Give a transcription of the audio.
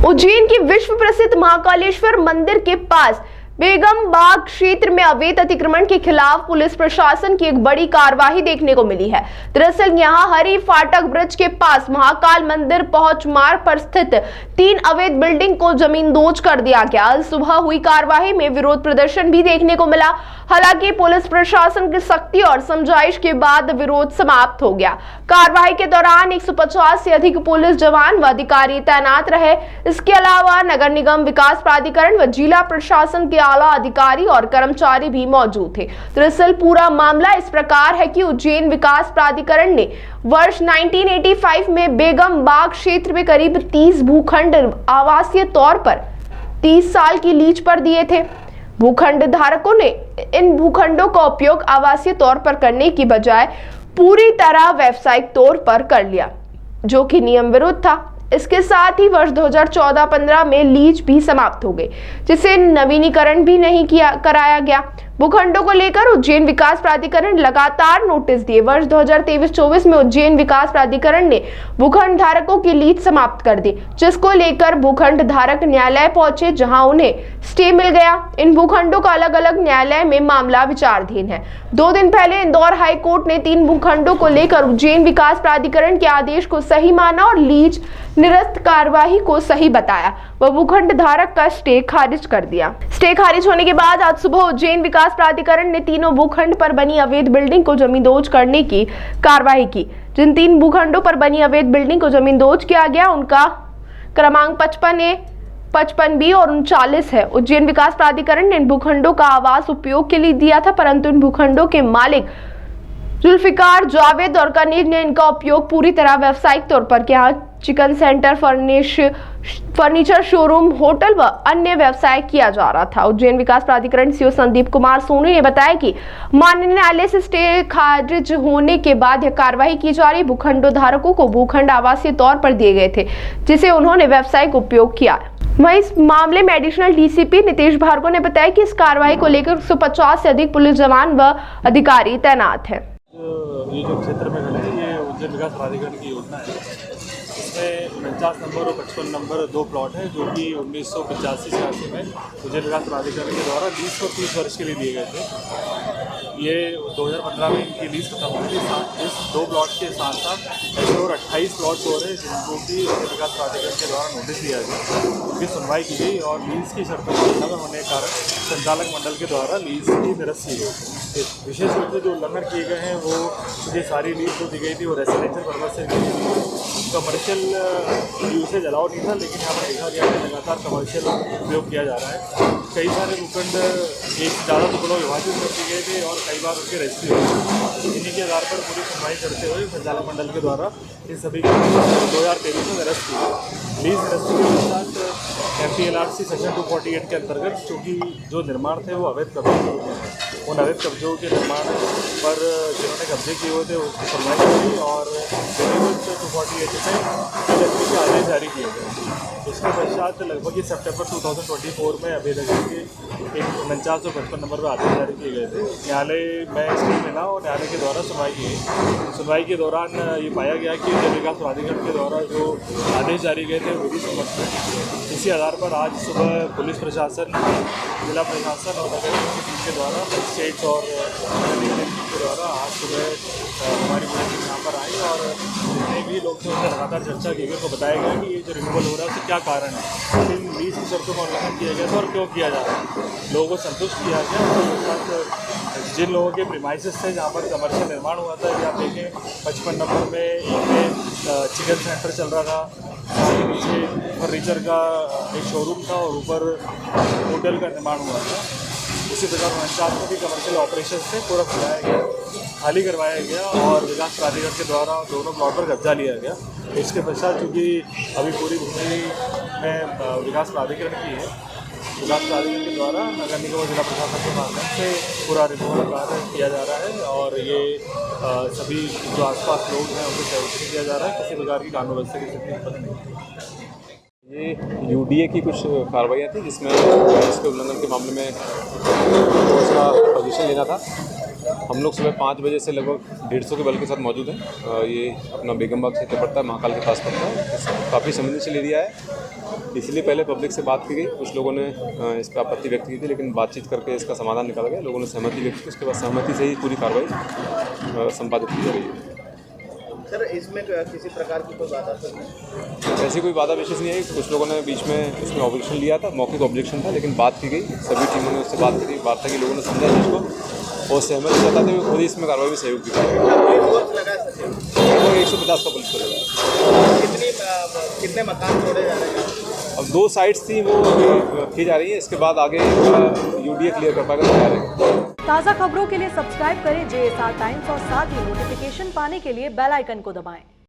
उज्जैन की विश्व प्रसिद्ध महाकालेश्वर मंदिर के पास बेगम बाग क्षेत्र में अवैध अतिक्रमण के खिलाफ पुलिस प्रशासन की एक बड़ी कार्रवाई देखने को मिली है। दरअसल यहां हरी फाटक ब्रिज के पास महाकाल मंदिर पहुंच मार्ग पर स्थित 3 अवैध बिल्डिंग को जमींदोज कर दिया गया। आज सुबह हुई कार्रवाई में विरोध प्रदर्शन भी देखने को मिला। हालांकि पुलिस प्रशासन की सख्ती और समझाइश के बाद विरोध समाप्त हो गया। कार्रवाई के दौरान 150 से अधिक पुलिस जवान व अधिकारी तैनात रहे। इसके अलावा नगर निगम विकास प्राधिकरण व जिला प्रशासन के आला अधिकारी और कर्मचारी भी मौजूद थे। दरअसल पूरा मामला इस प्रकार है कि उज्जैन विकास प्राधिकरण ने वर्ष 1985 में बेगम बाग क्षेत्र में करीब 30 भूखंड आवासीय तौर पर 30 साल की लीज पर दिए थे। भूखंड धारकों ने इन भूखंडों का उपयोग आवासीय तौर पर करने की बजाय पूरी तरह व्यावसायिक तौर पर कर लिया, जो कि नियम विरुद्ध था। इसके साथ ही वर्ष 2014-15 में लीज भी समाप्त हो गई, जिसे नवीनीकरण भी नहीं कराया गया। भूखंडों को लेकर उज्जैन विकास प्राधिकरण लगातार नोटिस दिए। वर्ष 2023-24 में उज्जैन विकास प्राधिकरण ने भूखंड धारकों की लीज समाप्त कर दी, जिसको लेकर भूखंड धारक न्यायालय पहुंचे, जहां उन्हें स्टे मिल गया। इन भूखंडों का अलग अलग न्यायालय में मामला विचाराधीन है। 2 दिन पहले इंदौर हाई कोर्ट ने 3 भूखंडों को लेकर उज्जैन विकास प्राधिकरण के आदेश को सही माना और लीज निरस्त कार्यवाही को सही बताया व भूखंड धारक का स्टे खारिज कर दिया। स्टे खारिज होने के बाद आज सुबह उज्जैन विकास प्राधिकरण ने तीनों भूखंड पर बनी अवैध बिल्डिंग को जमींदोज करने की कार्रवाई की। जिन 3 भूखंडों पर बनी अवैध बिल्डिंग को जमींदोज किया गया, उनका क्रमांक 55A, 55B और 39 है। उज्जैन विकास प्राधिकरण ने इन भूखंडों का आवास उपयोग के लिए दिया था, परंतु इन भूखंडों के मालिक जुल्फिकार, जावेद और कनीर ने इनका उपयोग पूरी तरह व्यावसायिक तौर पर किया। Chicken centre, furniture showroom, hotel व अन्य व्यवसाय किया जा रहा था। उज्जैन विकास प्राधिकरण सीओ संदीप कुमार सोनी ने बताया कि माननीय न्यायालय से स्टे खारिज होने के बाद यह कार्रवाई की जा रही। भूखंडों धारकों को भूखंड आवासीय तौर पर दिए गए थे, जिसे उन्होंने व्यावसायिक उपयोग किया। वहीं इस मामले में एडिशनल डीसीपी नितेश भार्गव ने बताया कि इस कार्रवाई को लेकर 150 से अधिक पुलिस जवान व अधिकारी तैनात है। ये जो क्षेत्र में खड़े हैं, ये उज्जैन विकास प्राधिकरण की योजना है। इसमें 49 नंबर और 55 नंबर 2 प्लॉट हैं, जो कि 1985-86 में उज्जैन विकास प्राधिकरण के द्वारा लीज को 30 वर्ष के लिए दिए गए थे। ये 2015 में इनकी लीज खत्म हुई थी। इस 2 प्लॉट के साथ साथ ऐसे और 28 प्लॉट और हैं, जिनको कि उज्जैन विकास प्राधिकरण के द्वारा नोटिस दिया गया, उनकी सुनवाई की गई और लीज की शर्तों का उल्लंघन होने के कारण संचालक मंडल के द्वारा लीज की निरस्त की गई। विशेष रूप से जो उल्लंघन किए गए हैं, वो ये सारी लीज जो दी गई थी वो रेसिडेंशियल पर्पज से दी गई थी। कमर्शियल यूसेज अलाउ नहीं था, लेकिन यहाँ पर देखा गया कि लगातार कमर्शियल उपयोग किया जा रहा है। कई सारे भूखंड एक ज़्यादा टुकड़ों विभाजित कर दिए गए थे और कई बार उनके रजिस्ट्री हुई। इन्हीं के आधार पर पूरी सुनवाई करते हुए संचालक मंडल के द्वारा इन सभी को 2023 में निरस्त की गई। लीज निरस्ती के पश्चात MPLRC सेक्शन 248 के अंतर्गत चूँकि जो निर्माण थे वो अवैध कब्जे होते हैं, उन अवैध कब्जों के निर्माण पर जिन्होंने कब्जे किए हुए थे उसकी सुनवाई की और 248 से के आदेश जारी किए गए। उसके पश्चात लगभग ये सितंबर 2024 में अभेदक के 49 और 55 नंबर पर आदेश जारी किए गए थे। न्यायालय में स्टे मिला और न्यायालय के द्वारा सुनवाई की गई। सुनवाई के दौरान ये पाया गया कि उज्जैन विकास प्राधिकरण के द्वारा जो आदेश जारी गए थे विधि सम्मत थे। इसी आधार पर आज सुबह पुलिस प्रशासन, जिला प्रशासन और नगर निगम की टीम के द्वारा, स्टेट्स और के द्वारा आज सुबह हमारी टीम यहाँ पर आई और जितने भी लोग थे उनसे लगातार चर्चा की गई। उनको बताया गया कि ये जो रिन्यूअल हो रहा है उससे क्या कारण है, किन लीज की शर्तों का उल्लंघन किया गया था और क्यों किया जा रहा है। लोगों को संतुष्ट किया गया। उसके साथ जिन लोगों के प्रीमाइसेस थे जहाँ पर कमर्शियल निर्माण हुआ था, या आप देखें 55 नंबर में एक चिकन सेंटर चल रहा था, नीचे फर्नीचर का एक शोरूम था और ऊपर होटल का निर्माण हुआ था। उसी प्रकार 49 में भी कमर्शियल ऑपरेशन से पूरा खुलाया गया, खाली करवाया गया और विकास प्राधिकरण के द्वारा दोनों प्लॉट पर कब्जा लिया गया। इसके पश्चात चूँकि अभी पूरी भूमि में विकास प्राधिकरण की है, विकास प्राधिकरण के द्वारा नगर निगम और जिला प्रशासन के माध्यम से पूरा रिन्यूअल कार्य किया जा रहा है और ये सभी जो आसपास लोग हैं उनको सहयोग किया जा रहा है। किसी प्रकार की कानून व्यवस्था की स्थिति उत्पन्न नहीं है। ये UDA की कुछ कार्रवाइयाँ थी जिसमें इसके उल्लंघन के मामले में उसका पोजीशन लेना था हम लोग सुबह 5 बजे से लगभग 150 के बल के साथ मौजूद हैं। ये अपना बेगमबाग क्षेत्र पड़ता है, महाकाल के पास पड़ता है। काफ़ी संवेदनशील एरिया है, इसलिए पहले पब्लिक से बात की गई। कुछ लोगों ने इस पर आपत्ति व्यक्त की थी, लेकिन बातचीत करके इसका समाधान निकाला गया। लोगों ने सहमति व्यक्त की, उसके बाद सहमति से ही पूरी कार्रवाई संपादित की जा रही है। सर, इसमें किसी प्रकार की कोई बाधा तो नहीं? ऐसी कोई बाधा विशेष नहीं है। कुछ लोगों ने बीच में इसमें ऑब्जेक्शन लिया था, मौखिक ऑब्जेक्शन था, लेकिन बात की गई। सभी टीमों ने उससे बात करी, वार्ता की, लोगों ने समझा जिसको और सहमति जताते हुए खुद ही इसमें कार्रवाई में सहयोग दिया। पुलिस फोर्स लगा है सचिव? लगभग 150 का पुलिस लगा है। कितने मकान तोड़े जा रहे हैं? अब 2 साइट्स थी, वो अभी की जा रही है। इसके बाद आगे यूडीए क्लियर कर पाएगा तो तैयार है। ताज़ा खबरों के लिए सब्सक्राइब करें JSR टाइम्स और साथ ही नोटिफिकेशन पाने के लिए बेल आइकन को दबाएं।